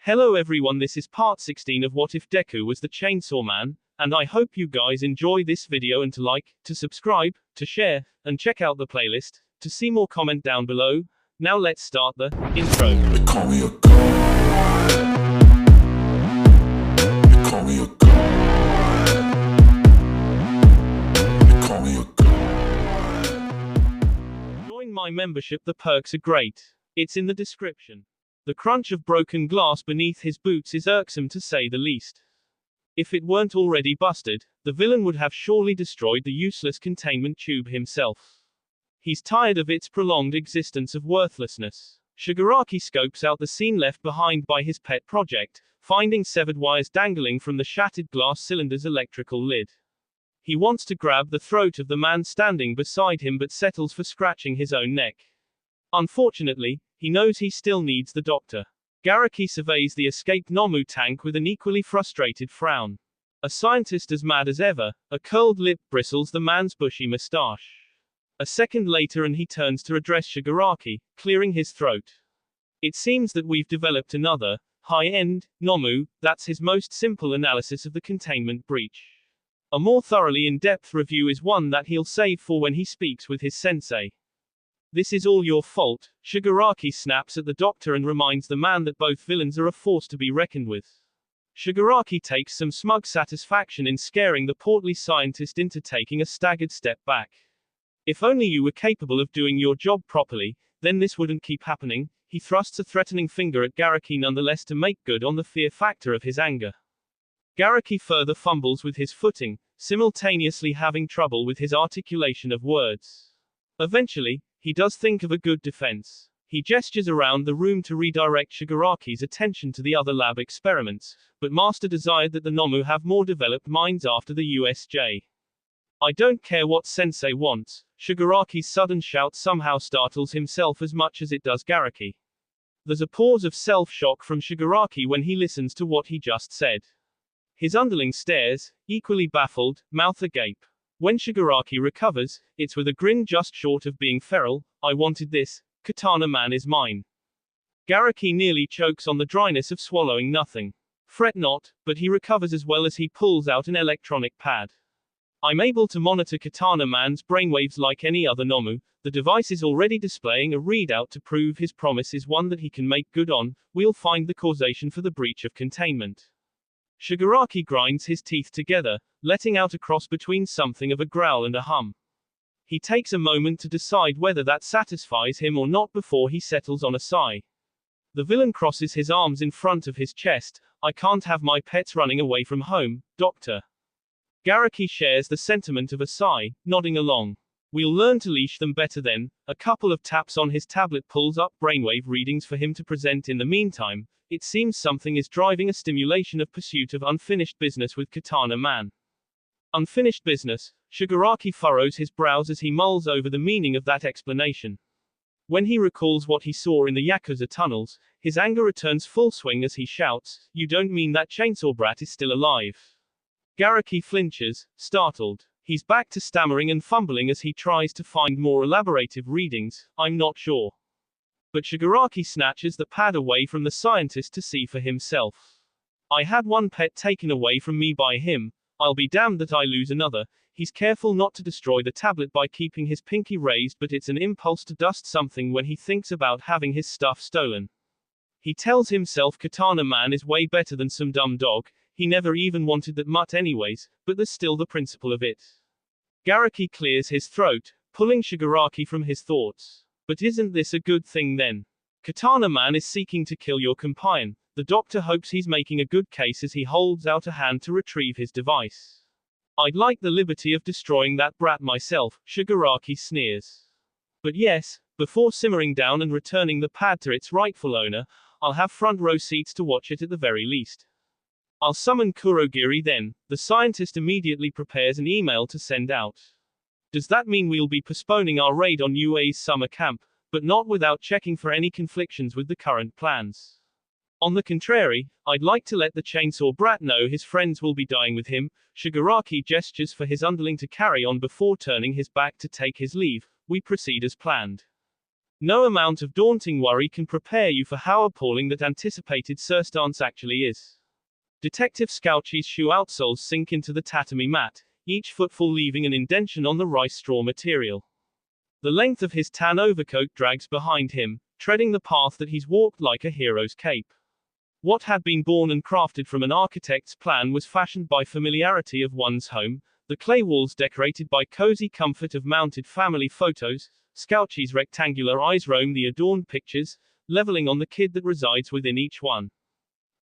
Hello everyone, this is part 16 of What If Deku Was the Chainsaw Man, and I hope you guys enjoy this video and to like, to subscribe, to share, and check out the playlist. To see more, comment down below. Now let's start the intro. They call me a god. They call me a god. They call me a god. Join my membership, the perks are great. It's in the description. The crunch of broken glass beneath his boots is irksome to say the least. If it weren't already busted, the villain would have surely destroyed the useless containment tube himself. He's tired of its prolonged existence of worthlessness. Shigaraki scopes out the scene left behind by his pet project, finding severed wires dangling from the shattered glass cylinder's electrical lid. He wants to grab the throat of the man standing beside him but settles for scratching his own neck. Unfortunately, he knows he still needs the doctor. Garaki surveys the escaped Nomu tank with an equally frustrated frown. A scientist as mad as ever, a curled lip bristles the man's bushy mustache. A second later and he turns to address Shigaraki, clearing his throat. It seems that we've developed another, high-end, Nomu. That's his most simple analysis of the containment breach. A more thoroughly in-depth review is one that he'll save for when he speaks with his sensei. This is all your fault. Shigaraki snaps at the doctor and reminds the man that both villains are a force to be reckoned with. Shigaraki takes some smug satisfaction in scaring the portly scientist into taking a staggered step back. If only you were capable of doing your job properly, then this wouldn't keep happening. He thrusts a threatening finger at Garaki nonetheless to make good on the fear factor of his anger. Garaki further fumbles with his footing, simultaneously having trouble with his articulation of words. Eventually, he does think of a good defense. He gestures around the room to redirect Shigaraki's attention to the other lab experiments, but Master desired that the Nomu have more developed minds after the USJ. I don't care what Sensei wants. Shigaraki's sudden shout somehow startles himself as much as it does Garaki. There's a pause of self-shock from Shigaraki when he listens to what he just said. His underling stares, equally baffled, mouth agape. When Shigaraki recovers, it's with a grin just short of being feral. I wanted this. Katana Man is mine. Garaki nearly chokes on the dryness of swallowing nothing. Fret not, but he recovers as well as he pulls out an electronic pad. I'm able to monitor Katana Man's brainwaves like any other Nomu. The device is already displaying a readout to prove his promise is one that he can make good on. We'll find the causation for the breach of containment. Shigaraki grinds his teeth together, letting out a cross between something of a growl and a hum. He takes a moment to decide whether that satisfies him or not before he settles on a sigh. The villain crosses his arms in front of his chest. I can't have my pets running away from home, Doctor. Garaki shares the sentiment of a sigh, nodding along. We'll learn to leash them better then. A couple of taps on his tablet pulls up brainwave readings for him to present in the meantime. It seems something is driving a stimulation of pursuit of unfinished business with Katana Man. Unfinished business? Shigaraki furrows his brows as he mulls over the meaning of that explanation. When he recalls what he saw in the Yakuza tunnels, his anger returns full swing as he shouts, "You don't mean that chainsaw brat is still alive?" Garaki flinches, startled. He's back to stammering and fumbling as he tries to find more elaborative readings. I'm not sure. But Shigaraki snatches the pad away from the scientist to see for himself. I had one pet taken away from me by him. I'll be damned that I lose another. He's careful not to destroy the tablet by keeping his pinky raised, but it's an impulse to dust something when he thinks about having his stuff stolen. He tells himself Katana Man is way better than some dumb dog. He never even wanted that mutt anyways, but there's still the principle of it. Garaki clears his throat, pulling Shigaraki from his thoughts. But isn't this a good thing then? Katana Man is seeking to kill your companion. The doctor hopes he's making a good case as he holds out a hand to retrieve his device. I'd like the liberty of destroying that brat myself, Shigaraki sneers. But yes, before simmering down and returning the pad to its rightful owner, I'll have front row seats to watch it at the very least. I'll summon Kurogiri then. The scientist immediately prepares an email to send out. Does that mean we'll be postponing our raid on UA's summer camp, but not without checking for any conflictions with the current plans? On the contrary, I'd like to let the chainsaw brat know his friends will be dying with him. Shigaraki gestures for his underling to carry on before turning his back to take his leave. We proceed as planned. No amount of daunting worry can prepare you for how appalling that anticipated circumstance actually is. Detective Scouchy's shoe outsoles sink into the tatami mat, each footfall leaving an indentation on the rice straw material. The length of his tan overcoat drags behind him, treading the path that he's walked like a hero's cape. What had been born and crafted from an architect's plan was fashioned by familiarity of one's home, the clay walls decorated by cozy comfort of mounted family photos. Scouchy's rectangular eyes roam the adorned pictures, leveling on the kid that resides within each one.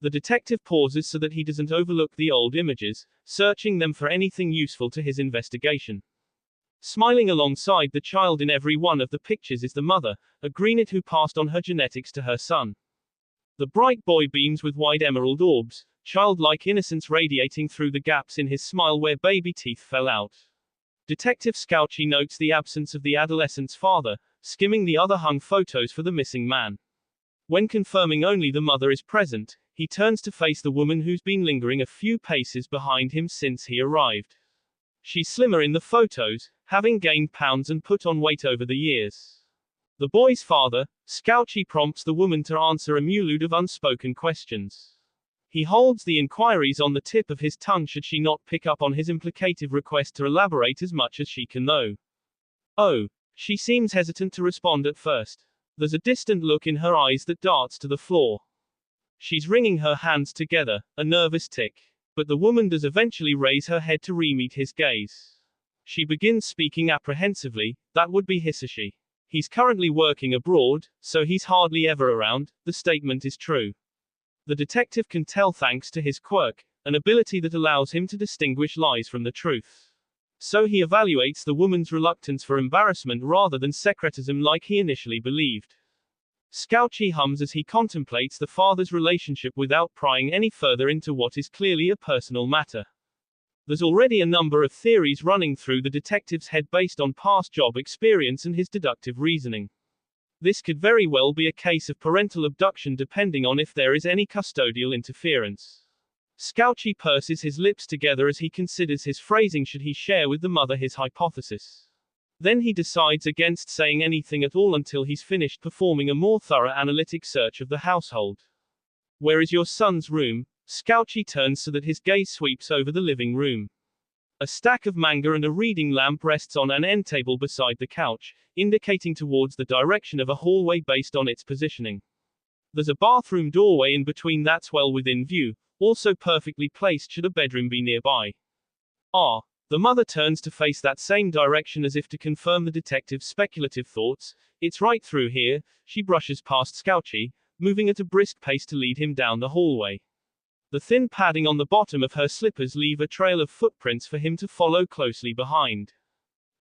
The detective pauses so that he doesn't overlook the old images, searching them for anything useful to his investigation. Smiling alongside the child in every one of the pictures is the mother, a greenet who passed on her genetics to her son. The bright boy beams with wide emerald orbs, childlike innocence radiating through the gaps in his smile where baby teeth fell out. Detective Scouchy notes the absence of the adolescent's father, skimming the other hung photos for the missing man. When confirming only the mother is present, he turns to face the woman who's been lingering a few paces behind him since he arrived. She's slimmer in the photos, having gained pounds and put on weight over the years. The boy's father, Scouchy prompts the woman to answer a multitude of unspoken questions. He holds the inquiries on the tip of his tongue should she not pick up on his implicative request to elaborate as much as she can though. Oh. She seems hesitant to respond at first. There's a distant look in her eyes that darts to the floor. She's wringing her hands together, a nervous tick. But the woman does eventually raise her head to re-meet his gaze. She begins speaking apprehensively, that would be Hisashi. He's currently working abroad, so he's hardly ever around, the statement is true. The detective can tell thanks to his quirk, an ability that allows him to distinguish lies from the truth. So he evaluates the woman's reluctance for embarrassment rather than secretism like he initially believed. Scouchy hums as he contemplates the father's relationship without prying any further into what is clearly a personal matter. There's already a number of theories running through the detective's head based on past job experience and his deductive reasoning. This could very well be a case of parental abduction depending on if there is any custodial interference. Scouchy purses his lips together as he considers his phrasing should he share with the mother his hypothesis. Then he decides against saying anything at all until he's finished performing a more thorough analytic search of the household. Where is your son's room? Scouchy turns so that his gaze sweeps over the living room. A stack of manga and a reading lamp rests on an end table beside the couch, indicating towards the direction of a hallway based on its positioning. There's a bathroom doorway in between that's well within view, also perfectly placed should a bedroom be nearby. The mother turns to face that same direction as if to confirm the detective's speculative thoughts. It's right through here. She brushes past Scouchy, moving at a brisk pace to lead him down the hallway. The thin padding on the bottom of her slippers leave a trail of footprints for him to follow closely behind.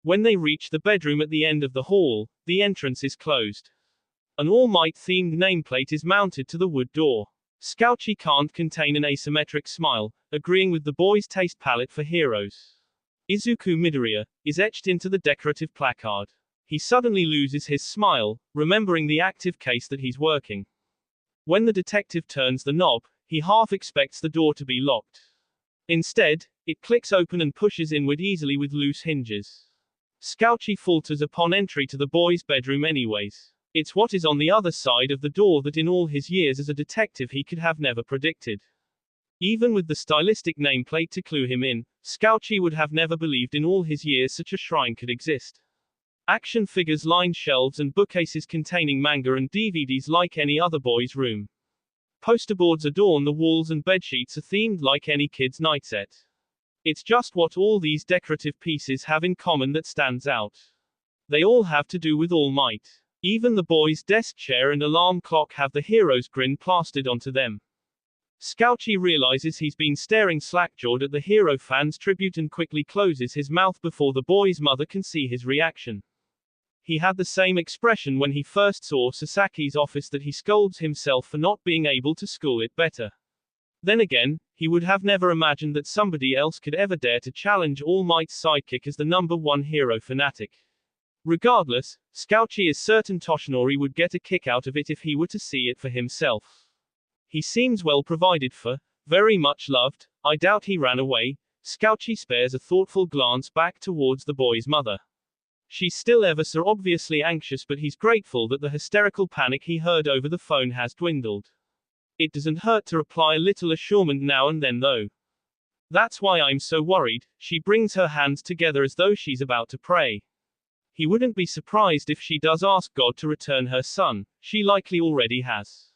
When they reach the bedroom at the end of the hall, the entrance is closed. An All Might-themed nameplate is mounted to the wood door. Scouchy can't contain an asymmetric smile, agreeing with the boy's taste palette for heroes. Izuku Midoriya is etched into the decorative placard. He suddenly loses his smile, remembering the active case that he's working. When the detective turns the knob, he half expects the door to be locked. Instead, it clicks open and pushes inward easily with loose hinges. Scouchy falters upon entry to the boy's bedroom anyways. It's what is on the other side of the door that in all his years as a detective he could have never predicted. Even with the stylistic nameplate to clue him in, Scouchy would have never believed in all his years such a shrine could exist. Action figures line shelves and bookcases containing manga and DVDs like any other boy's room. Posterboards adorn the walls and bedsheets are themed like any kid's night set. It's just what all these decorative pieces have in common that stands out. They all have to do with All Might. Even the boy's desk chair and alarm clock have the hero's grin plastered onto them. Scouchy realizes he's been staring slack-jawed at the hero fan's tribute and quickly closes his mouth before the boy's mother can see his reaction. He had the same expression when he first saw Sasaki's office that he scolds himself for not being able to school it better. Then again, he would have never imagined that somebody else could ever dare to challenge All Might's sidekick as the #1 hero fanatic. Regardless, Scouchy is certain Toshinori would get a kick out of it if he were to see it for himself. He seems well provided for, very much loved. I doubt he ran away. Scouchy spares a thoughtful glance back towards the boy's mother. She's still ever so obviously anxious, but he's grateful that the hysterical panic he heard over the phone has dwindled. It doesn't hurt to reply a little assurement now and then though. That's why I'm so worried. She brings her hands together as though she's about to pray. He wouldn't be surprised if she does ask God to return her son. She likely already has.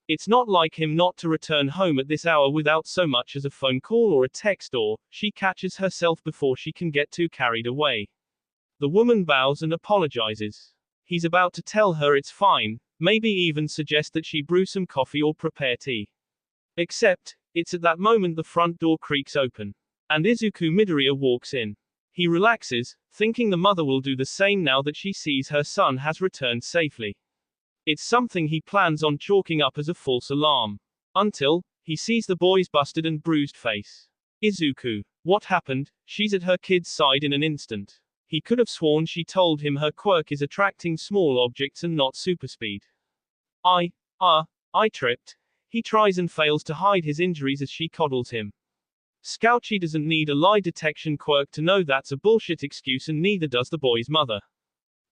It's not like him not to return home at this hour without so much as a phone call or a text, or she catches herself before she can get too carried away. The woman bows and apologizes. He's about to tell her it's fine, maybe even suggest that she brew some coffee or prepare tea. Except, it's at that moment the front door creaks open, and Izuku Midoriya walks in. He relaxes, thinking the mother will do the same now that she sees her son has returned safely. It's something he plans on chalking up as a false alarm. Until, he sees the boy's busted and bruised face. Izuku. What happened? She's at her kid's side in an instant. He could have sworn she told him her quirk is attracting small objects and not superspeed. I tripped. He tries and fails to hide his injuries as she coddles him. Scouchy doesn't need a lie detection quirk to know that's a bullshit excuse, and neither does the boy's mother.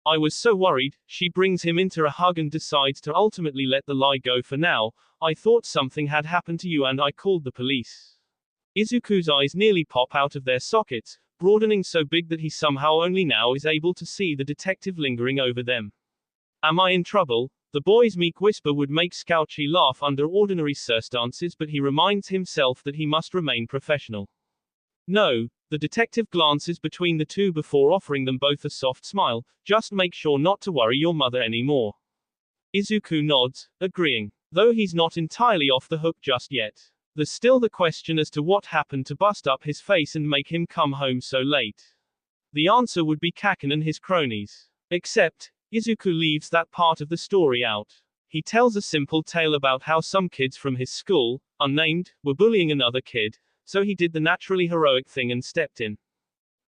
I was so worried. She brings him into a hug and decides to ultimately let the lie go for now. I thought something had happened to you and I called the police. Izuku's eyes nearly pop out of their sockets, broadening so big that he somehow only now is able to see the detective lingering over them. Am I in trouble? The boy's meek whisper would make Scouchy laugh under ordinary circumstances, but he reminds himself that he must remain professional. No. The detective glances between the two before offering them both a soft smile. Just make sure not to worry your mother anymore. Izuku nods, agreeing, though he's not entirely off the hook just yet. There's still the question as to what happened to bust up his face and make him come home so late. The answer would be Kaken and his cronies. Except, Izuku leaves that part of the story out. He tells a simple tale about how some kids from his school, unnamed, were bullying another kid, so he did the naturally heroic thing and stepped in.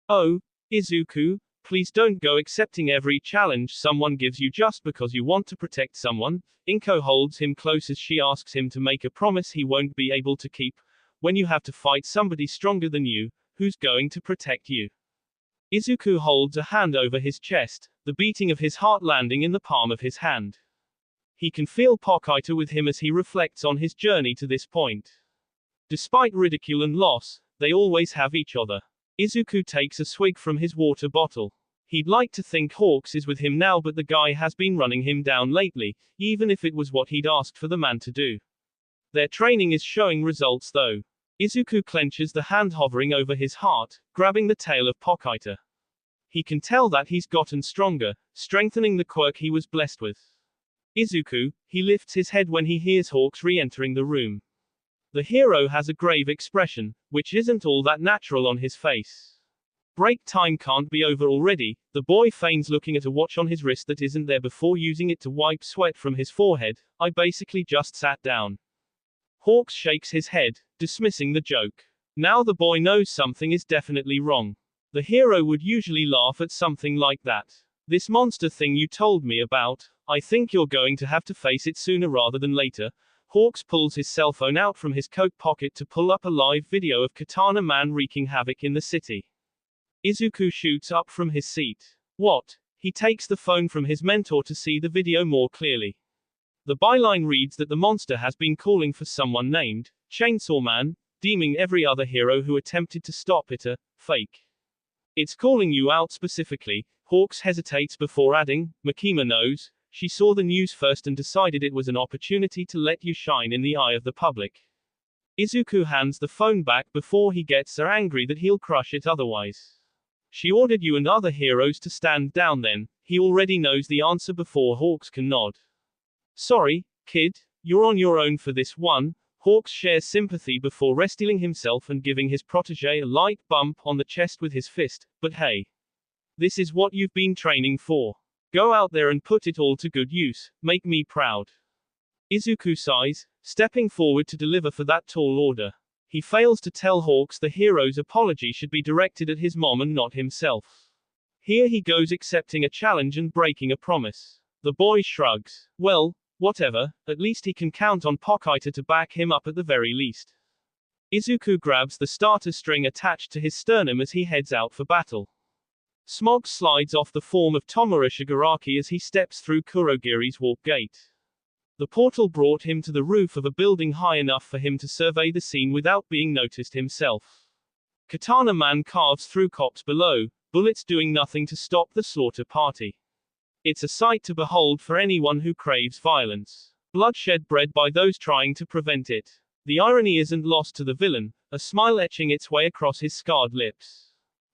Oh, Izuku, please don't go accepting every challenge someone gives you just because you want to protect someone. Inko holds him close as she asks him to make a promise he won't be able to keep. When you have to fight somebody stronger than you, who's going to protect you? Izuku holds a hand over his chest, the beating of his heart landing in the palm of his hand. He can feel Pokita with him as he reflects on his journey to this point. Despite ridicule and loss, they always have each other. Izuku takes a swig from his water bottle. He'd like to think Hawks is with him now, but the guy has been running him down lately, even if it was what he'd asked for the man to do. Their training is showing results though. Izuku clenches the hand hovering over his heart, grabbing the tail of Pokita. He can tell that he's gotten stronger, strengthening the quirk he was blessed with. Izuku, he lifts his head when he hears Hawks re-entering the room. The hero has a grave expression, which isn't all that natural on his face. Break time can't be over already. The boy feigns looking at a watch on his wrist that isn't there before using it to wipe sweat from his forehead. I basically just sat down. Hawks shakes his head, dismissing the joke. Now the boy knows something is definitely wrong. The hero would usually laugh at something like that. This monster thing you told me about, I think you're going to have to face it sooner rather than later. Hawks pulls his cell phone out from his coat pocket to pull up a live video of Katana Man wreaking havoc in the city. Izuku shoots up from his seat. What? He takes the phone from his mentor to see the video more clearly. The byline reads that the monster has been calling for someone named Chainsaw Man, deeming every other hero who attempted to stop it a fake. It's calling you out specifically. Hawks hesitates before adding, Makima knows. She saw the news first and decided it was an opportunity to let you shine in the eye of the public. Izuku hands the phone back before he gets so angry that he'll crush it otherwise. She ordered you and other heroes to stand down then. He already knows the answer before Hawks can nod. Sorry, kid, you're on your own for this one. Hawks shares sympathy before restyling himself and giving his protege a light bump on the chest with his fist. But hey, this is what you've been training for. Go out there and put it all to good use. Make me proud. Izuku sighs, stepping forward to deliver for that tall order. He fails to tell Hawks the hero's apology should be directed at his mom and not himself. Here he goes accepting a challenge and breaking a promise. The boy shrugs. Well, whatever, at least he can count on Pokita to back him up at the very least. Izuku grabs the starter string attached to his sternum as he heads out for battle. Smog slides off the form of Tomura Shigaraki as he steps through Kurogiri's warp gate. The portal brought him to the roof of a building high enough for him to survey the scene without being noticed himself. Katana Man carves through cops below, bullets doing nothing to stop the slaughter party. It's a sight to behold for anyone who craves violence. Bloodshed bred by those trying to prevent it. The irony isn't lost to the villain, a smile etching its way across his scarred lips.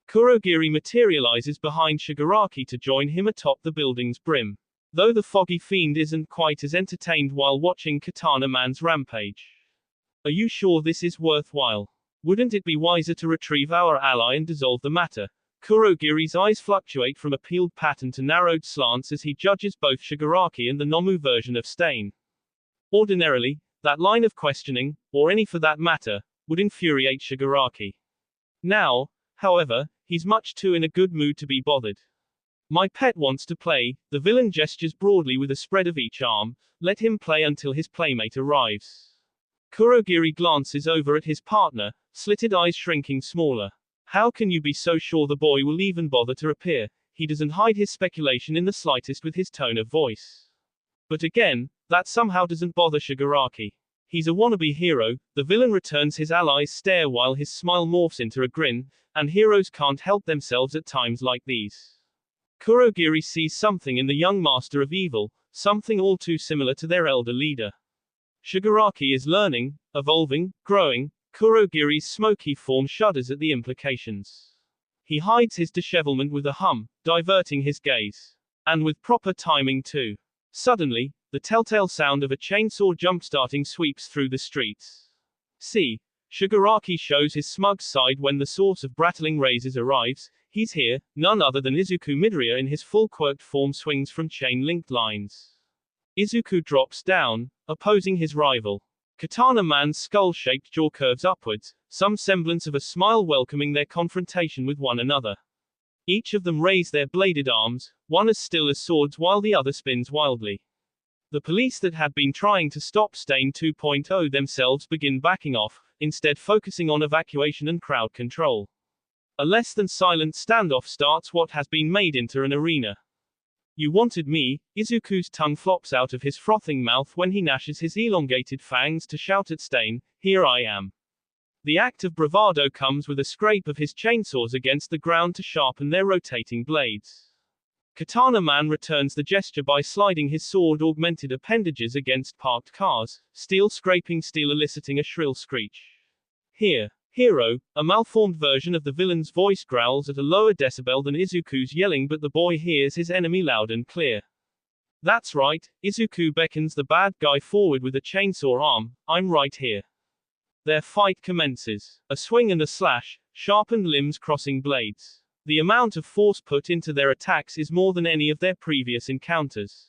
Kurogiri materializes behind Shigaraki to join him atop the building's brim. Though the foggy fiend isn't quite as entertained while watching Katana Man's rampage. Are you sure this is worthwhile? Wouldn't it be wiser to retrieve our ally and dissolve the matter? Kurogiri's eyes fluctuate from a peeled pattern to narrowed slants as he judges both Shigaraki and the Nomu version of Stain. Ordinarily, that line of questioning, or any for that matter, would infuriate Shigaraki. Now, however, he's much too in a good mood to be bothered. My pet wants to play, the villain gestures broadly with a spread of each arm, let him play until his playmate arrives. Kurogiri glances over at his partner, slitted eyes shrinking smaller. How can you be so sure the boy will even bother to appear? He doesn't hide his speculation in the slightest with his tone of voice. But again, that somehow doesn't bother Shigaraki. He's a wannabe hero, the villain returns his ally's stare while his smile morphs into a grin, and heroes can't help themselves at times like these. Kurogiri sees something in the young master of evil, something all too similar to their elder leader. Shigaraki is learning, evolving, growing. Kurogiri's smoky form shudders at the implications. He hides his dishevelment with a hum, diverting his gaze. And with proper timing too. Suddenly, the telltale sound of a chainsaw jump-starting sweeps through the streets. See, Shigaraki shows his smug side when the source of brattling raises arrives. He's here, none other than Izuku Midoriya in his full quirked form swings from chain-linked lines. Izuku drops down, opposing his rival. Katana Man's skull-shaped jaw curves upwards, some semblance of a smile welcoming their confrontation with one another. Each of them raise their bladed arms, one as still as swords while the other spins wildly. The police that had been trying to stop Stain 2.0 themselves begin backing off, instead focusing on evacuation and crowd control. A less than silent standoff starts what has been made into an arena. You wanted me, Izuku's tongue flops out of his frothing mouth when he gnashes his elongated fangs to shout at Stain, here I am. The act of bravado comes with a scrape of his chainsaws against the ground to sharpen their rotating blades. Katana Man returns the gesture by sliding his sword-augmented appendages against parked cars, steel scraping steel eliciting a shrill screech. Here. Hero, a malformed version of the villain's voice growls at a lower decibel than Izuku's yelling, but the boy hears his enemy loud and clear. That's right, Izuku beckons the bad guy forward with a chainsaw arm, I'm right here. Their fight commences. A swing and a slash, sharpened limbs crossing blades. The amount of force put into their attacks is more than any of their previous encounters.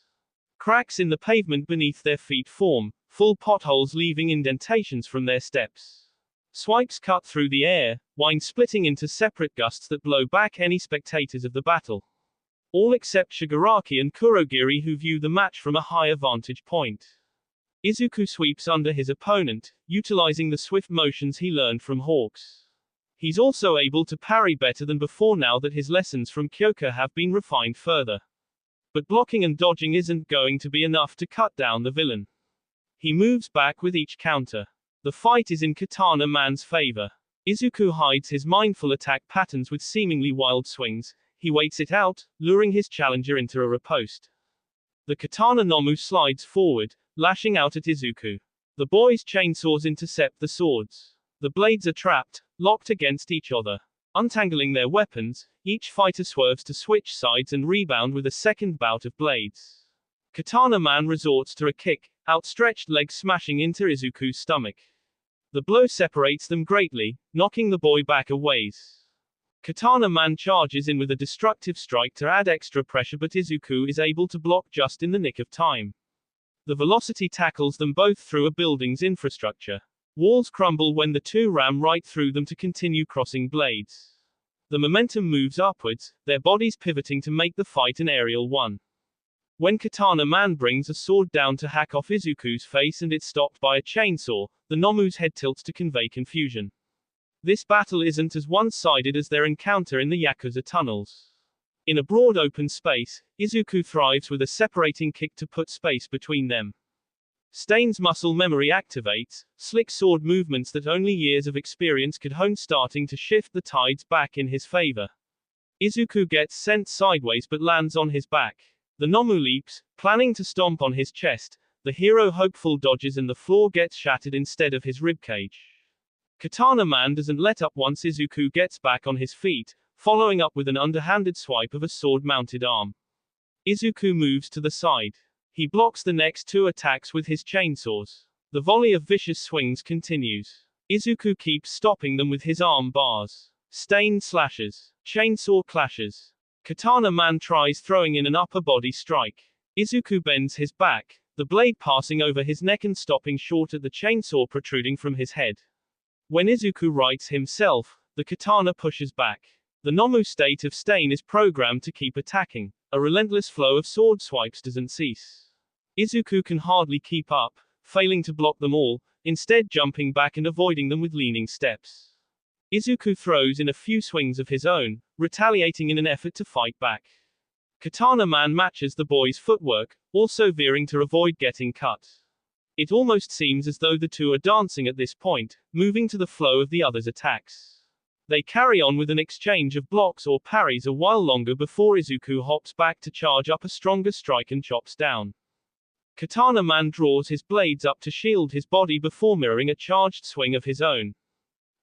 Cracks in the pavement beneath their feet form, full potholes leaving indentations from their steps. Swipes cut through the air, wine splitting into separate gusts that blow back any spectators of the battle. All except Shigaraki and Kurogiri, who view the match from a higher vantage point. Izuku sweeps under his opponent, utilizing the swift motions he learned from Hawks. He's also able to parry better than before now that his lessons from Kyoka have been refined further. But blocking and dodging isn't going to be enough to cut down the villain. He moves back with each counter. The fight is in Katana Man's favor. Izuku hides his mindful attack patterns with seemingly wild swings. He waits it out, luring his challenger into a riposte. The Katana Nomu slides forward, lashing out at Izuku. The boy's chainsaws intercept the swords. The blades are trapped, locked against each other. Untangling their weapons, each fighter swerves to switch sides and rebound with a second bout of blades. Katana Man resorts to a kick, outstretched leg smashing into Izuku's stomach. The blow separates them greatly, knocking the boy back a ways. Katana Man charges in with a destructive strike to add extra pressure, but Izuku is able to block just in the nick of time. The velocity tackles them both through a building's infrastructure. Walls crumble when the two ram right through them to continue crossing blades. The momentum moves upwards, their bodies pivoting to make the fight an aerial one. When Katana Man brings a sword down to hack off Izuku's face and it's stopped by a chainsaw, the Nomu's head tilts to convey confusion. This battle isn't as one-sided as their encounter in the Yakuza tunnels. In a broad open space, Izuku thrives with a separating kick to put space between them. Stain's muscle memory activates, slick sword movements that only years of experience could hone, starting to shift the tides back in his favor. Izuku gets sent sideways but lands on his back. The Nomu leaps, planning to stomp on his chest. The hero hopeful dodges and the floor gets shattered instead of his ribcage. Katana Man doesn't let up once Izuku gets back on his feet, following up with an underhanded swipe of a sword-mounted arm. Izuku moves to the side. He blocks the next two attacks with his chainsaws. The volley of vicious swings continues. Izuku keeps stopping them with his arm bars. Stain slashes. Chainsaw clashes. Katana Man tries throwing in an upper body strike. Izuku bends his back, the blade passing over his neck and stopping short at the chainsaw protruding from his head. When Izuku rights himself, the katana pushes back. The Nomu state of Stain is programmed to keep attacking. A relentless flow of sword swipes doesn't cease. Izuku can hardly keep up, failing to block them all, instead jumping back and avoiding them with leaning steps. Izuku throws in a few swings of his own, retaliating in an effort to fight back. Katana Man matches the boy's footwork, also veering to avoid getting cut. It almost seems as though the two are dancing at this point, moving to the flow of the other's attacks. They carry on with an exchange of blocks or parries a while longer before Izuku hops back to charge up a stronger strike and chops down. Katana Man draws his blades up to shield his body before mirroring a charged swing of his own.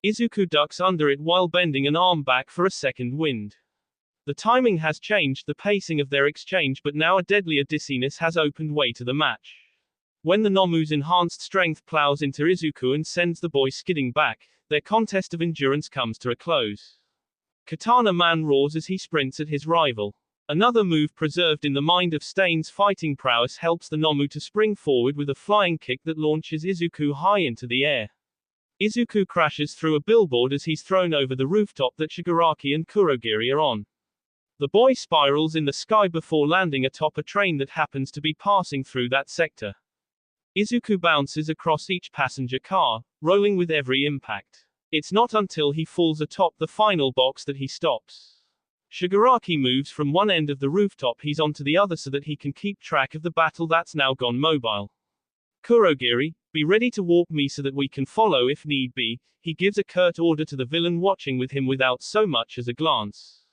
Izuku ducks under it while bending an arm back for a second wind. The timing has changed the pacing of their exchange, but now a deadlier dizziness has opened way to the match. When the Nomu's enhanced strength plows into Izuku and sends the boy skidding back, their contest of endurance comes to a close. Katana Man roars as he sprints at his rival. Another move preserved in the mind of Stain's fighting prowess helps the Nomu to spring forward with a flying kick that launches Izuku high into the air. Izuku crashes through a billboard as he's thrown over the rooftop that Shigaraki and Kurogiri are on. The boy spirals in the sky before landing atop a train that happens to be passing through that sector. Izuku bounces across each passenger car, rolling with every impact. It's not until he falls atop the final box that he stops. Shigaraki moves from one end of the rooftop he's on to the other so that he can keep track of the battle that's now gone mobile. Kurogiri, be ready to warp me so that we can follow if need be, he gives a curt order to the villain watching with him without so much as a glance.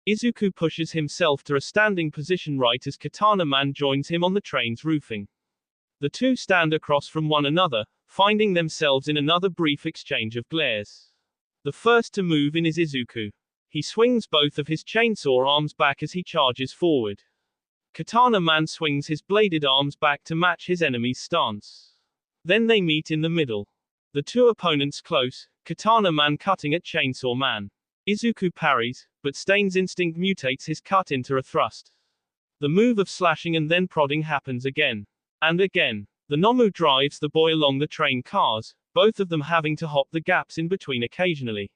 Izuku pushes himself to a standing position right as Katana Man joins him on the train's roofing. The two stand across from one another, finding themselves in another brief exchange of glares. The first to move in is Izuku. He swings both of his chainsaw arms back as he charges forward. Katana Man swings his bladed arms back to match his enemy's stance. Then they meet in the middle. The two opponents close, Katana Man cutting at Chainsaw Man. Izuku parries, but Stain's instinct mutates his cut into a thrust. The move of slashing and then prodding happens again. And again. The Nomu drives the boy along the train cars, both of them having to hop the gaps in between occasionally.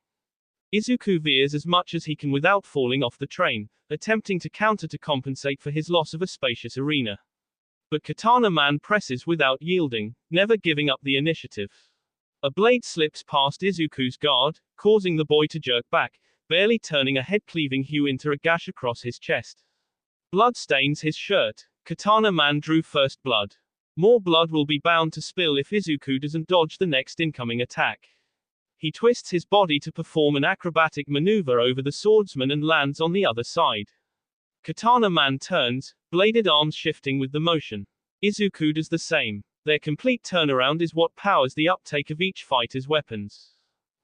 Izuku veers as much as he can without falling off the train, attempting to counter to compensate for his loss of a spacious arena. But Katana Man presses without yielding, never giving up the initiative. A blade slips past Izuku's guard, causing the boy to jerk back, barely turning a head-cleaving hue into a gash across his chest. Blood stains his shirt. Katana Man drew first blood. More blood will be bound to spill if Izuku doesn't dodge the next incoming attack. He twists his body to perform an acrobatic maneuver over the swordsman and lands on the other side. Katana Man turns, bladed arms shifting with the motion. Izuku does the same. Their complete turnaround is what powers the uptake of each fighter's weapons.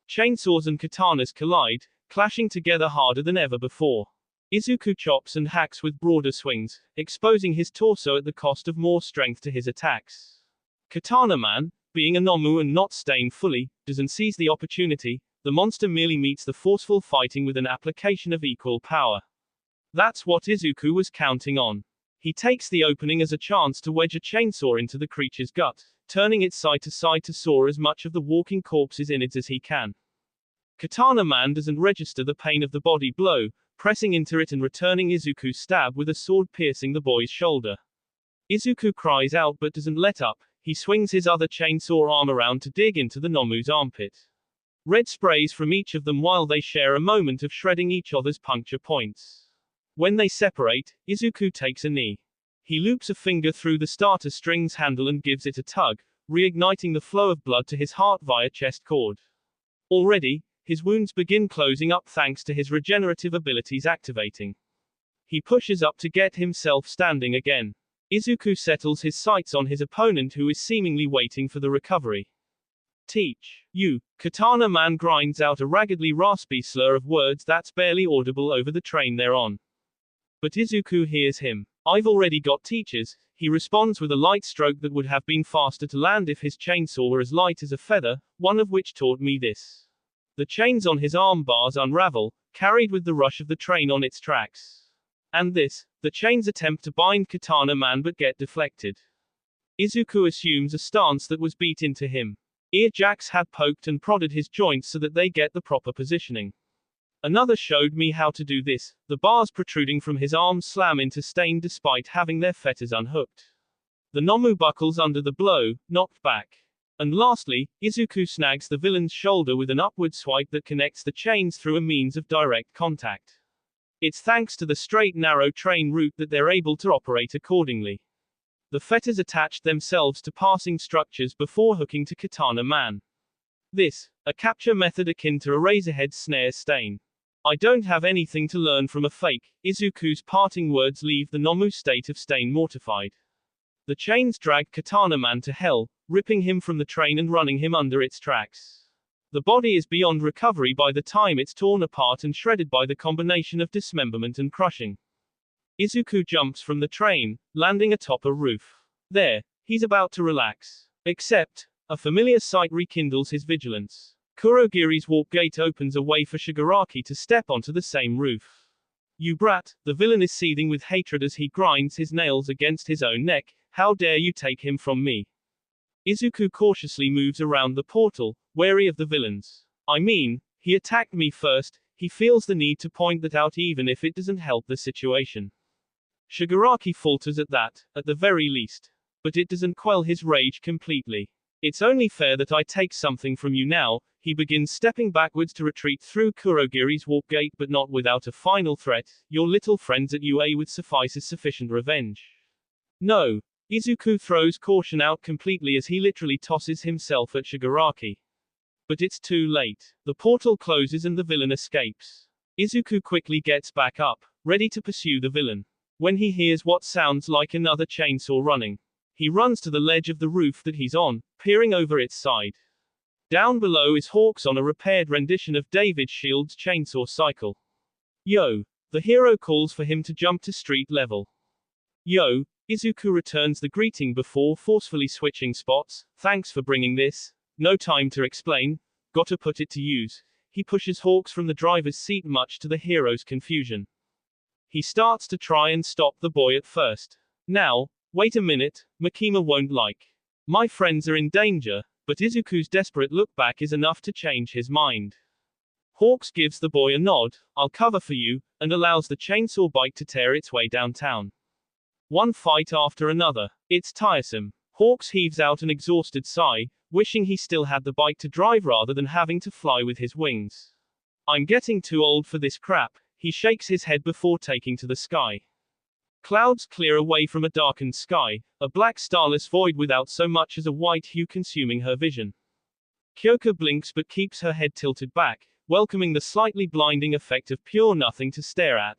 Chainsaws and katanas collide, clashing together harder than ever before. Izuku chops and hacks with broader swings, exposing his torso at the cost of more strength to his attacks. Katana Man, being a Nomu and not Stain fully, doesn't seize the opportunity. The monster merely meets the forceful fighting with an application of equal power. That's what Izuku was counting on. He takes the opening as a chance to wedge a chainsaw into the creature's gut, turning it side to side to saw as much of the walking corpse's innards as he can. Katana Man doesn't register the pain of the body blow, pressing into it and returning Izuku's stab with a sword piercing the boy's shoulder. Izuku cries out but doesn't let up. He swings his other chainsaw arm around to dig into the Nomu's armpit. Red sprays from each of them while they share a moment of shredding each other's puncture points. When they separate, Izuku takes a knee. He loops a finger through the starter string's handle and gives it a tug, reigniting the flow of blood to his heart via chest cord. Already, his wounds begin closing up thanks to his regenerative abilities activating. He pushes up to get himself standing again. Izuku settles his sights on his opponent who is seemingly waiting for the recovery. Teach you. Katana Man grinds out a raggedly raspy slur of words that's barely audible over the train they're on. But Izuku hears him. I've already got teachers, he responds with a light stroke that would have been faster to land if his chainsaw were as light as a feather, one of which taught me this. The chains on his arm bars unravel, carried with the rush of the train on its tracks. And this, the chains attempt to bind Katana Man but get deflected. Izuku assumes a stance that was beat into him. Ear jacks had poked and prodded his joints so that they get the proper positioning. Another showed me how to do this, the bars protruding from his arms slam into Stain despite having their fetters unhooked. The Nomu buckles under the blow, knocked back. And lastly, Izuku snags the villain's shoulder with an upward swipe that connects the chains through a means of direct contact. It's thanks to the straight narrow train route that they're able to operate accordingly. The fetters attached themselves to passing structures before hooking to Katana Man. This, a capture method akin to a razorhead snare Stain. I don't have anything to learn from a fake. Izuku's parting words leave the Nomu state of Stain mortified. The chains drag Katana Man to hell, ripping him from the train and running him under its tracks. The body is beyond recovery by the time it's torn apart and shredded by the combination of dismemberment and crushing. Izuku jumps from the train, landing atop a roof. There, he's about to relax. Except, a familiar sight rekindles his vigilance. Kurogiri's warp gate opens a way for Shigaraki to step onto the same roof. You brat, the villain is seething with hatred as he grinds his nails against his own neck. How dare you take him from me? Izuku cautiously moves around the portal, wary of the villains. I mean, he attacked me first, he feels the need to point that out even if it doesn't help the situation. Shigaraki falters at that, at the very least. But it doesn't quell his rage completely. It's only fair that I take something from you now. He begins stepping backwards to retreat through Kurogiri's warp gate but not without a final threat. Your little friends at UA with suffices sufficient revenge. No. Izuku throws caution out completely as he literally tosses himself at Shigaraki. But it's too late. The portal closes and the villain escapes. Izuku quickly gets back up, ready to pursue the villain. When he hears what sounds like another chainsaw running, he runs to the ledge of the roof that he's on, peering over its side. Down below is Hawks on a repaired rendition of David Shield's chainsaw cycle. Yo! The hero calls for him to jump to street level. Yo! Izuku returns the greeting before forcefully switching spots. Thanks for bringing this. No time to explain. Gotta put it to use. He pushes Hawks from the driver's seat much to the hero's confusion. He starts to try and stop the boy at first. Now, wait a minute, Makima won't like. My friends are in danger. But Izuku's desperate look back is enough to change his mind. Hawks gives the boy a nod, I'll cover for you, and allows the chainsaw bike to tear its way downtown. One fight after another. It's tiresome. Hawks heaves out an exhausted sigh, wishing he still had the bike to drive rather than having to fly with his wings. I'm getting too old for this crap, he shakes his head before taking to the sky. Clouds clear away from a darkened sky, a black starless void without so much as a white hue consuming her vision. Kyoka blinks but keeps her head tilted back, welcoming the slightly blinding effect of pure nothing to stare at.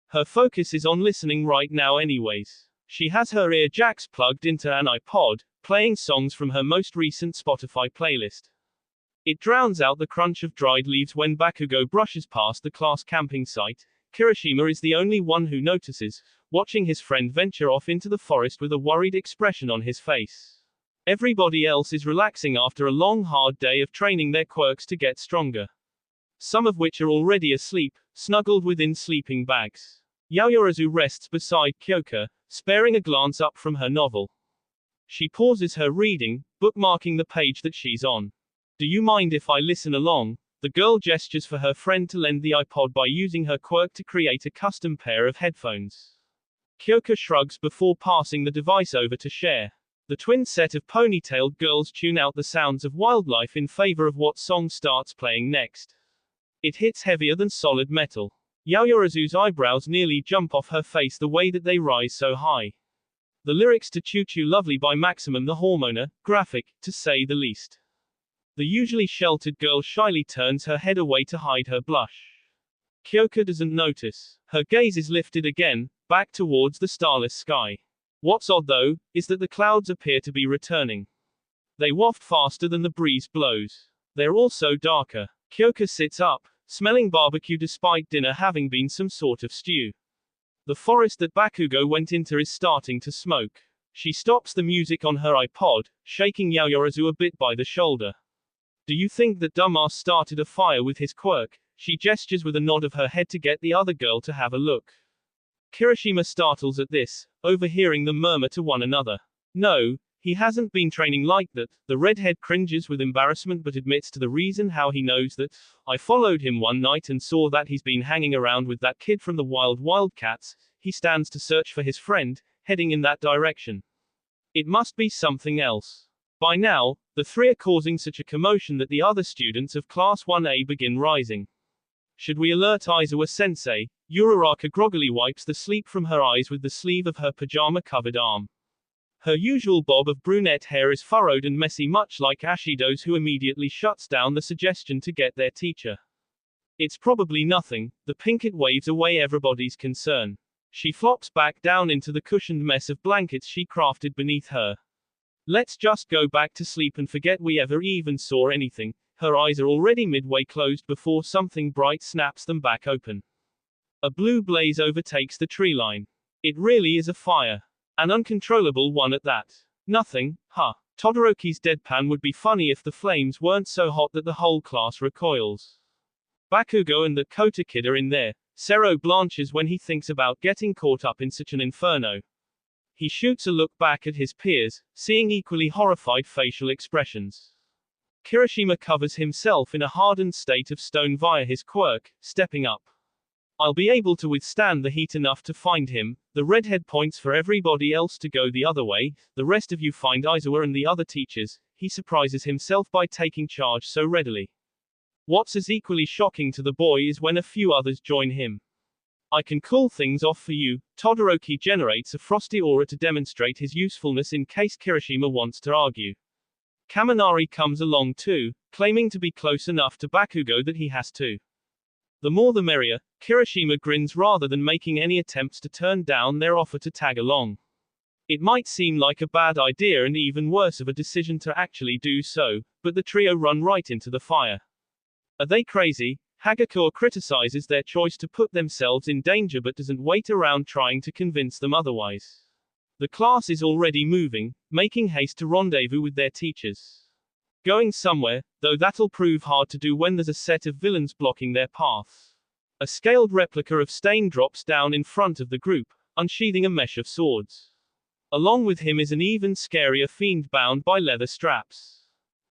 Her focus is on listening right now anyways. She has her ear jacks plugged into an iPod, playing songs from her most recent Spotify playlist. It drowns out the crunch of dried leaves when Bakugo brushes past the class camping site. Kirishima is the only one who notices, watching his friend venture off into the forest with a worried expression on his face. Everybody else is relaxing after a long hard day of training their quirks to get stronger. Some of which are already asleep, snuggled within sleeping bags. Yaoyorozu rests beside Kyoka, sparing a glance up from her novel. She pauses her reading, bookmarking the page that she's on. Do you mind if I listen along? The girl gestures for her friend to lend the iPod by using her quirk to create a custom pair of headphones. Kyoka shrugs before passing the device over to share. The twin set of ponytailed girls tune out the sounds of wildlife in favor of what song starts playing next. It hits heavier than solid metal. Yaoyorozu's eyebrows nearly jump off her face the way that they rise so high. The lyrics to Choo Choo Lovely by Maximum the Hormoner, graphic, to say the least. The usually sheltered girl shyly turns her head away to hide her blush. Kyoka doesn't notice. Her gaze is lifted again, back towards the starless sky. What's odd though, is that the clouds appear to be returning. They waft faster than the breeze blows. They're also darker. Kyoka sits up, smelling barbecue despite dinner having been some sort of stew. The forest that Bakugo went into is starting to smoke. She stops the music on her iPod, shaking Yaoyorozu a bit by the shoulder. Do you think that dumbass started a fire with his quirk? She gestures with a nod of her head to get the other girl to have a look. Kirishima startles at this, overhearing them murmur to one another. No, he hasn't been training like that. The redhead cringes with embarrassment but admits to the reason how he knows that. I followed him one night and saw that he's been hanging around with that kid from the Wild Wildcats. He stands to search for his friend, heading in that direction. It must be something else. By now, the three are causing such a commotion that the other students of Class 1A begin rising. Should we alert Aizawa-sensei? Uraraka groggily wipes the sleep from her eyes with the sleeve of her pajama-covered arm. Her usual bob of brunette hair is furrowed and messy, much like Ashido's, who immediately shuts down the suggestion to get their teacher. It's probably nothing. The pinkett waves away everybody's concern. She flops back down into the cushioned mess of blankets she crafted beneath her. Let's just go back to sleep and forget we ever even saw anything. Her eyes are already midway closed before something bright snaps them back open. A blue blaze overtakes the tree line. It really is a fire. An uncontrollable one at that. Nothing, huh? Todoroki's deadpan would be funny if the flames weren't so hot that the whole class recoils. Bakugo and the Kota kid are in there. Sero blanches when he thinks about getting caught up in such an inferno. He shoots a look back at his peers, seeing equally horrified facial expressions. Kirishima covers himself in a hardened state of stone via his quirk, stepping up. I'll be able to withstand the heat enough to find him. The redhead points for everybody else to go the other way. The rest of you find Aizawa and the other teachers. He surprises himself by taking charge so readily. What's as equally shocking to the boy is when a few others join him. I can cool things off for you. Todoroki generates a frosty aura to demonstrate his usefulness in case Kirishima wants to argue. Kaminari comes along too, claiming to be close enough to Bakugo that he has to. The more the merrier. Kirishima grins rather than making any attempts to turn down their offer to tag along. It might seem like a bad idea and even worse of a decision to actually do so, but the trio run right into the fire. Are they crazy? Hagakure criticizes their choice to put themselves in danger but doesn't wait around trying to convince them otherwise. The class is already moving, making haste to rendezvous with their teachers. Going somewhere, though that'll prove hard to do when there's a set of villains blocking their path. A scaled replica of Stain drops down in front of the group, unsheathing a mesh of swords. Along with him is an even scarier fiend bound by leather straps.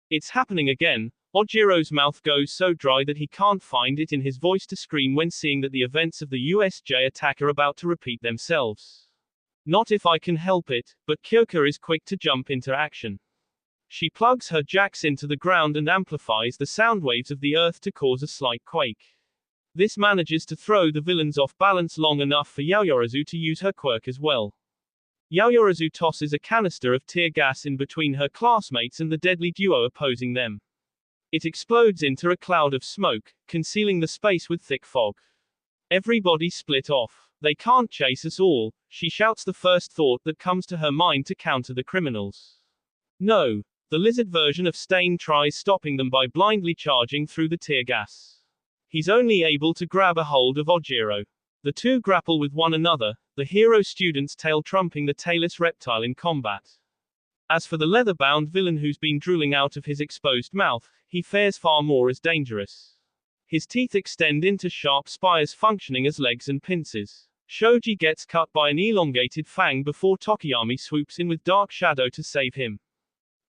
It's happening again. Ojiro's mouth goes so dry that he can't find it in his voice to scream when seeing that the events of the USJ attack are about to repeat themselves. Not if I can help it, but Kyoka is quick to jump into action. She plugs her jacks into the ground and amplifies the sound waves of the earth to cause a slight quake. This manages to throw the villains off balance long enough for Yaoyorozu to use her quirk as well. Yaoyorozu tosses a canister of tear gas in between her classmates and the deadly duo opposing them. It explodes into a cloud of smoke, concealing the space with thick fog. Everybody split off. They can't chase us all, she shouts, the first thought that comes to her mind to counter the criminals. No. The lizard version of Stain tries stopping them by blindly charging through the tear gas. He's only able to grab a hold of Ojiro. The two grapple with one another, the hero student's tail trumping the tailless reptile in combat. As for the leather-bound villain who's been drooling out of his exposed mouth, he fares far more as dangerous. His teeth extend into sharp spires functioning as legs and pincers. Shoji gets cut by an elongated fang before Tokiyami swoops in with Dark Shadow to save him.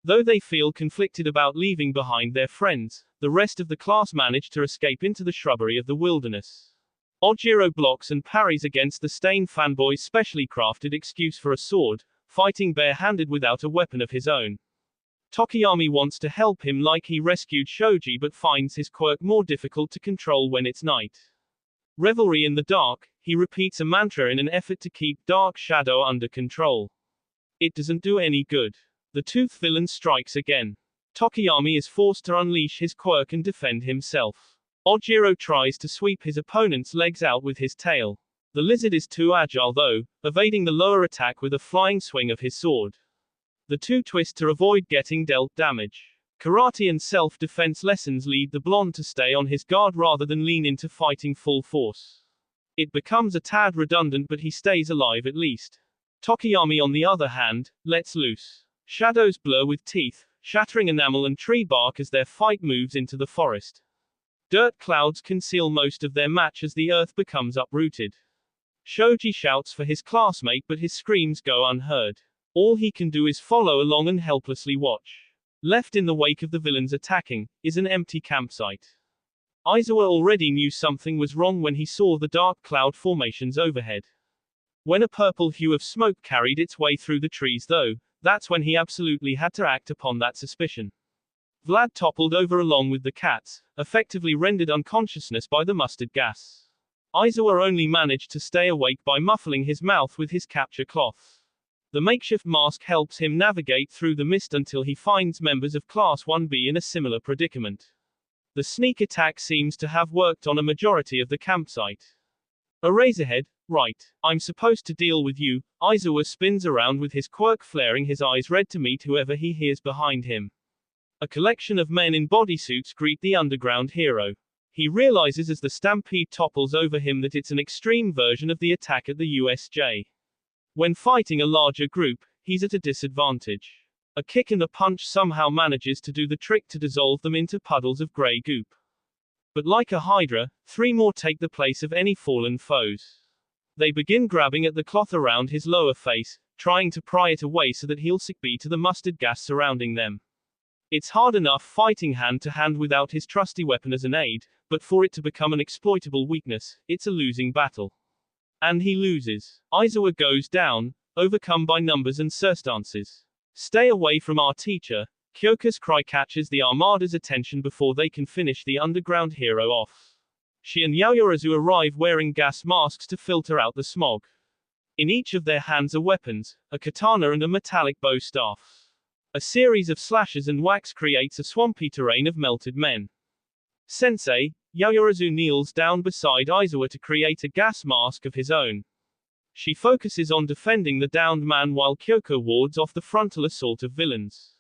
Though they feel conflicted about leaving behind their friends, the rest of the class manage to escape into the shrubbery of the wilderness. Ojiro blocks and parries against the Stain fanboy's specially crafted excuse for a sword, fighting bare-handed without a weapon of his own. Tokiyami wants to help him like he rescued Shoji but finds his quirk more difficult to control when it's night. Revelry in the dark, he repeats a mantra in an effort to keep Dark Shadow under control. It doesn't do any good. The Tooth villain strikes again. Tokiyami is forced to unleash his quirk and defend himself. Ojiro tries to sweep his opponent's legs out with his tail. The lizard is too agile though, evading the lower attack with a flying swing of his sword. The two twist to avoid getting dealt damage. Karate and self-defense lessons lead the blonde to stay on his guard rather than lean into fighting full force. It becomes a tad redundant, but he stays alive at least. Tokiyami, on the other hand, lets loose. Shadows blur with teeth, shattering enamel and tree bark as their fight moves into the forest. Dirt clouds conceal most of their match as the earth becomes uprooted. Shoji shouts for his classmate, but his screams go unheard. All he can do is follow along and helplessly watch. Left in the wake of the villains attacking, is an empty campsite. Aizawa already knew something was wrong when he saw the dark cloud formations overhead. When a purple hue of smoke carried its way through the trees though, that's when he absolutely had to act upon that suspicion. Vlad toppled over along with the cats, effectively rendered unconsciousness by the mustard gas. Aizawa only managed to stay awake by muffling his mouth with his capture cloth. The makeshift mask helps him navigate through the mist until he finds members of Class 1B in a similar predicament. The sneak attack seems to have worked on a majority of the campsite. Eraserhead, right, I'm supposed to deal with you. Aizawa spins around with his quirk flaring, his eyes red to meet whoever he hears behind him. A collection of men in bodysuits greet the underground hero. He realizes as the stampede topples over him that it's an extreme version of the attack at the USJ. When fighting a larger group, he's at a disadvantage. A kick and a punch somehow manages to do the trick to dissolve them into puddles of grey goop. But like a hydra, three more take the place of any fallen foes. They begin grabbing at the cloth around his lower face, trying to pry it away so that he'll succumb to the mustard gas surrounding them. It's hard enough fighting hand to hand without his trusty weapon as an aid, but for it to become an exploitable weakness, it's a losing battle. And he loses. Aizawa goes down, overcome by numbers and circumstances. Stay away from our teacher. Kyoka's cry catches the Armada's attention before they can finish the underground hero off. She and Yaoyorozu arrive wearing gas masks to filter out the smog. In each of their hands are weapons, a katana and a metallic bow staff. A series of slashes and whacks creates a swampy terrain of melted men. Sensei, Yaoyorozu kneels down beside Aizawa to create a gas mask of his own. She focuses on defending the downed man while Kyoko wards off the frontal assault of villains.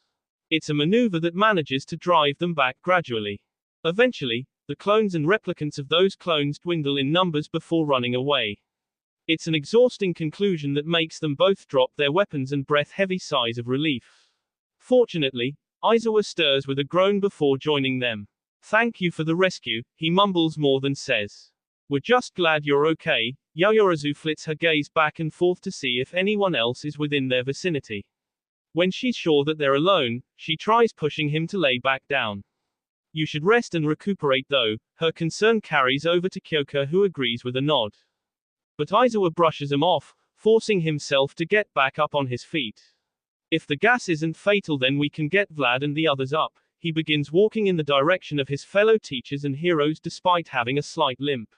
It's a maneuver that manages to drive them back gradually. Eventually, the clones and replicants of those clones dwindle in numbers before running away. It's an exhausting conclusion that makes them both drop their weapons and breath heavy sighs of relief. Fortunately, Aizawa stirs with a groan before joining them. Thank you for the rescue, he mumbles more than says. We're just glad you're okay. Yaoyorozu flits her gaze back and forth to see if anyone else is within their vicinity. When she's sure that they're alone, she tries pushing him to lay back down. You should rest and recuperate though. Her concern carries over to Kyoka, who agrees with a nod. But Aizawa brushes him off, forcing himself to get back up on his feet. If the gas isn't fatal, then we can get Vlad and the others up. He begins walking in the direction of his fellow teachers and heroes despite having a slight limp.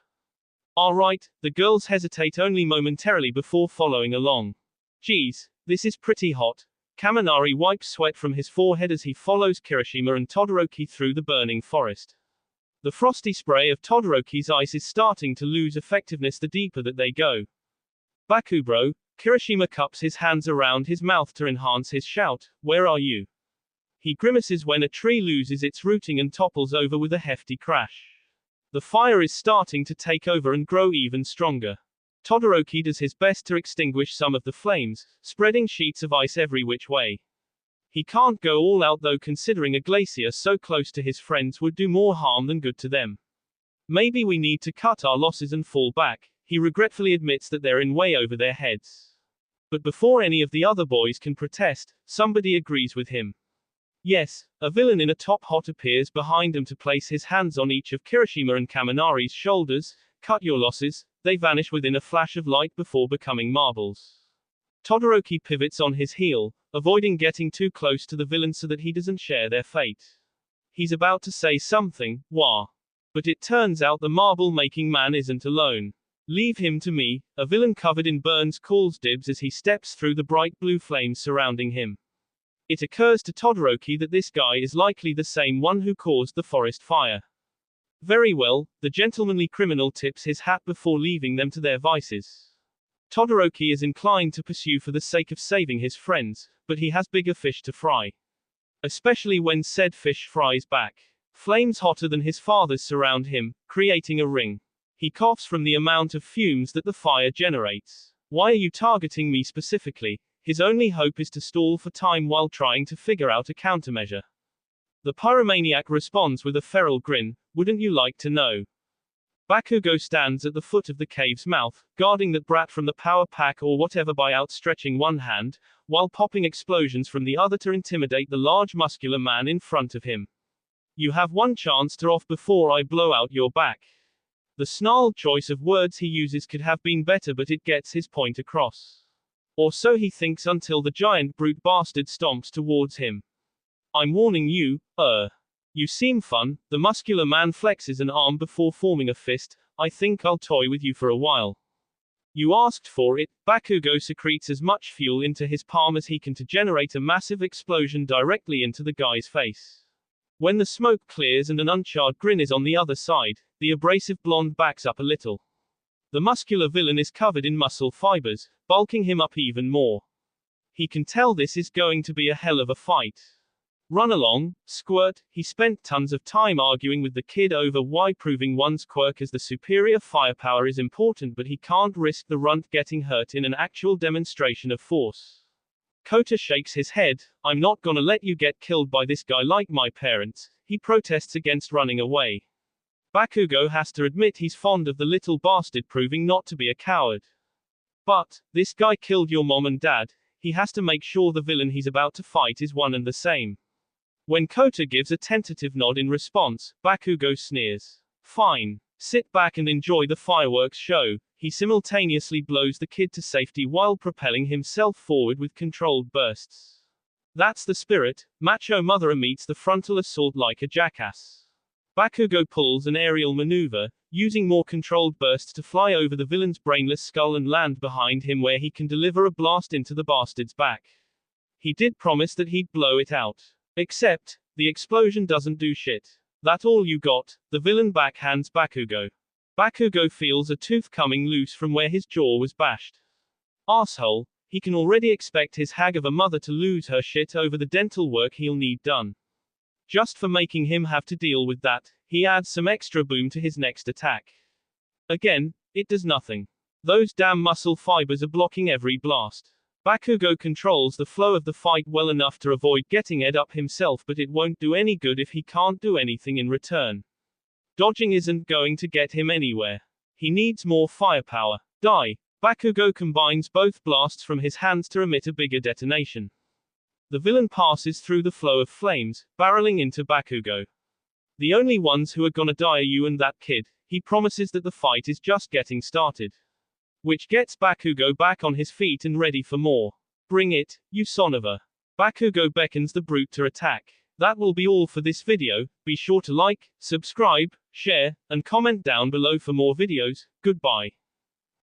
Alright, the girls hesitate only momentarily before following along. Geez, this is pretty hot. Kaminari wipes sweat from his forehead as he follows Kirishima and Todoroki through the burning forest. The frosty spray of Todoroki's ice is starting to lose effectiveness the deeper that they go. Bakubro, Kirishima cups his hands around his mouth to enhance his shout, "Where are you?" He grimaces when a tree loses its rooting and topples over with a hefty crash. The fire is starting to take over and grow even stronger. Todoroki does his best to extinguish some of the flames, spreading sheets of ice every which way. He can't go all out though, considering a glacier so close to his friends would do more harm than good to them. Maybe we need to cut our losses and fall back. He regretfully admits that they're in way over their heads. But before any of the other boys can protest, somebody agrees with him. Yes, a villain in a top hat appears behind him to place his hands on each of Kirishima and Kaminari's shoulders. Cut your losses. They vanish within a flash of light before becoming marbles. Todoroki pivots on his heel, avoiding getting too close to the villain so that he doesn't share their fate. He's about to say something, wah. But it turns out the marble-making man isn't alone. "Leave him to me," a villain covered in burns calls dibs as he steps through the bright blue flames surrounding him. It occurs to Todoroki that this guy is likely the same one who caused the forest fire. Very well, the gentlemanly criminal tips his hat before leaving them to their vices. Todoroki is inclined to pursue for the sake of saving his friends, but he has bigger fish to fry. Especially when said fish fries back. Flames hotter than his father's surround him, creating a ring. He coughs from the amount of fumes that the fire generates. "Why are you targeting me specifically?" His only hope is to stall for time while trying to figure out a countermeasure. The pyromaniac responds with a feral grin, "Wouldn't you like to know?" Bakugo stands at the foot of the cave's mouth, guarding that brat from the power pack or whatever by outstretching one hand, while popping explosions from the other to intimidate the large muscular man in front of him. "You have one chance to off before I blow out your back." The snarled choice of words he uses could have been better, but it gets his point across. Or so he thinks until the giant brute bastard stomps towards him. "I'm warning you, You seem fun." The muscular man flexes an arm before forming a fist. "I think I'll toy with you for a while." "You asked for it." Bakugo secretes as much fuel into his palm as he can to generate a massive explosion directly into the guy's face. When the smoke clears and an uncharred grin is on the other side, the abrasive blonde backs up a little. The muscular villain is covered in muscle fibers, bulking him up even more. He can tell this is going to be a hell of a fight. Run along, squirt. He spent tons of time arguing with the kid over why proving one's quirk as the superior firepower is important, but he can't risk the runt getting hurt in an actual demonstration of force. Kota shakes his head. "I'm not gonna let you get killed by this guy like my parents." He protests against running away. Bakugo has to admit he's fond of the little bastard proving not to be a coward. "But, this guy killed your mom and dad." He has to make sure the villain he's about to fight is one and the same. When Kota gives a tentative nod in response, Bakugo sneers. "Fine. Sit back and enjoy the fireworks show." He simultaneously blows the kid to safety while propelling himself forward with controlled bursts. That's the spirit. Macho Mother meets the frontal assault like a jackass. Bakugo pulls an aerial maneuver, using more controlled bursts to fly over the villain's brainless skull and land behind him where he can deliver a blast into the bastard's back. He did promise that he'd blow it out. Except, the explosion doesn't do shit. "That all you got?" The villain backhands Bakugo. Bakugo feels a tooth coming loose from where his jaw was bashed. Asshole. He can already expect his hag of a mother to lose her shit over the dental work he'll need done. Just for making him have to deal with that, he adds some extra boom to his next attack. Again, it does nothing. Those damn muscle fibers are blocking every blast. Bakugo controls the flow of the fight well enough to avoid getting ed up himself, but it won't do any good if he can't do anything in return. Dodging isn't going to get him anywhere. He needs more firepower. Die. Bakugo combines both blasts from his hands to emit a bigger detonation. The villain passes through the flow of flames, barreling into Bakugo. "The only ones who are gonna die are you and that kid." He promises that the fight is just getting started. Which gets Bakugo back on his feet and ready for more. "Bring it, you son of a." Bakugo beckons the brute to attack. That will be all for this video. Be sure to like, subscribe, share, and comment down below for more videos. Goodbye.